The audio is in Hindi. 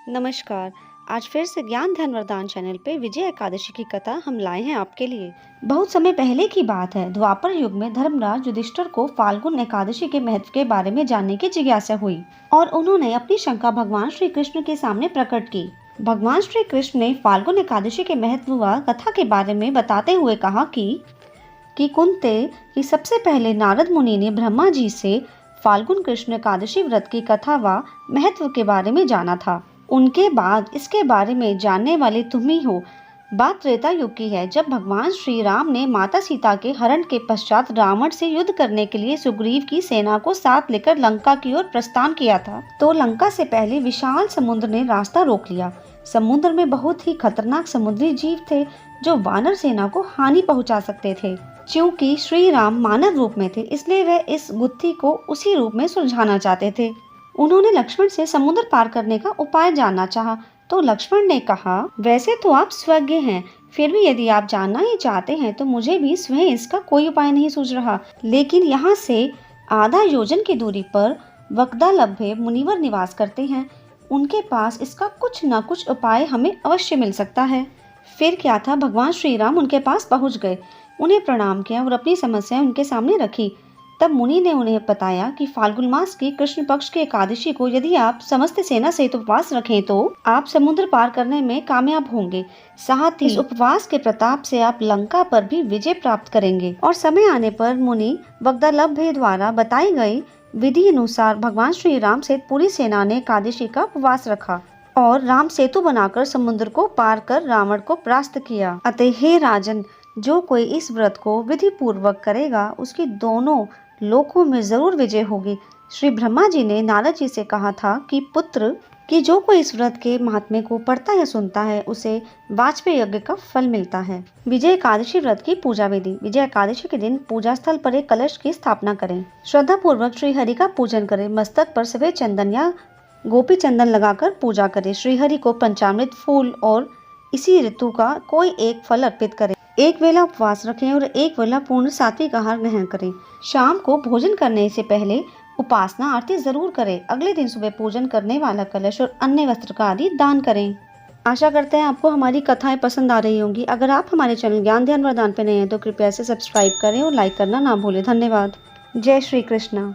नमस्कार। आज फिर से ज्ञान ध्यान वरदान चैनल पे विजय एकादशी की कथा हम लाए हैं आपके लिए। बहुत समय पहले की बात है। द्वापर युग में धर्मराज युधिष्ठिर को फाल्गुन एकादशी के महत्व के बारे में जानने की जिज्ञासा हुई और उन्होंने अपनी शंका भगवान श्री कृष्ण के सामने प्रकट की। भगवान श्री कृष्ण ने फाल्गुन एकादशी के महत्व व कथा के बारे में बताते हुए कहा कि कुंते कि सबसे पहले नारद मुनि ने ब्रह्मा जी से फाल्गुन कृष्ण एकादशी व्रत की कथा व महत्व के बारे में जाना था। उनके बाद इसके बारे में जानने वाले तुम ही हो। बात त्रेता युग की है, जब भगवान श्री राम ने माता सीता के हरण के पश्चात रावण से युद्ध करने के लिए सुग्रीव की सेना को साथ लेकर लंका की ओर प्रस्थान किया था। तो लंका से पहले विशाल समुद्र ने रास्ता रोक लिया। समुद्र में बहुत ही खतरनाक समुद्री जीव थे जो वानर सेना को हानि पहुंचा सकते थे। क्योंकि श्री राम मानव रूप में थे, इसलिए वह इस गुत्थी को उसी रूप में सुलझाना चाहते थे। उन्होंने लक्ष्मण से समुद्र पार करने का उपाय जानना चाहा, तो लक्ष्मण ने कहा, वैसे तो आप स्वज्ञ हैं, फिर भी यदि आप जानना ही चाहते हैं तो मुझे भी स्वयं इसका कोई उपाय नहीं सूझ रहा। लेकिन यहाँ से आधा योजन की दूरी पर वक्दालभ्य मुनिवर निवास करते हैं, उनके पास इसका कुछ न कुछ उपाय हमें अवश्य मिल सकता है। फिर क्या था, भगवान श्री राम उनके पास पहुँच गए, उन्हें प्रणाम किया और अपनी समस्या उनके सामने रखी। तब मुनि ने उन्हें बताया कि फाल्गुन मास की कृष्ण पक्ष की एकादशी को यदि आप समस्त सेना सहित उपवास रखें तो आप समुद्र पार करने में कामयाब होंगे। साथ ही इस उपवास के प्रताप से आप लंका पर भी विजय प्राप्त करेंगे। और समय आने पर मुनि वक्दालभ्य द्वारा बताई गई विधि अनुसार भगवान श्री राम सहित पूरी सेना ने एकादशी का उपवास रखा और राम सेतु बनाकर समुद्र को पार कर रावण को परास्त किया। अतः हे राजन, जो कोई इस व्रत को विधि पूर्वक करेगा उसकी दोनों लोकों में जरूर विजय होगी। श्री ब्रह्मा जी ने नारद जी से कहा था कि पुत्र कि जो कोई इस व्रत के महात्म्य को पढ़ता या सुनता है उसे वाजपेय यज्ञ का फल मिलता है। विजय एकादशी व्रत की पूजा विधि। विजय एकादशी के दिन पूजा स्थल पर एक कलश की स्थापना करें। श्रद्धा पूर्वक श्री हरि का पूजन करें। मस्तक पर सफेद चंदन या गोपी चंदन लगाकर पूजा करें। श्री हरि को पंचामृत फूल और इसी ऋतु का कोई एक फल अर्पित करें। एक वेला उपवास रखें और एक वेला पूर्ण सात्विक आहार ग्रहण करें। शाम को भोजन करने से पहले उपासना आरती जरूर करें। अगले दिन सुबह पूजन करने वाला कलश और अन्य वस्त्र का आदि दान करें। आशा करते हैं आपको हमारी कथाएं पसंद आ रही होंगी। अगर आप हमारे चैनल ज्ञान ध्यान वरदान पे नए हैं तो कृपया से सब्सक्राइब करें और लाइक करना ना भूलें। धन्यवाद। जय श्री कृष्ण।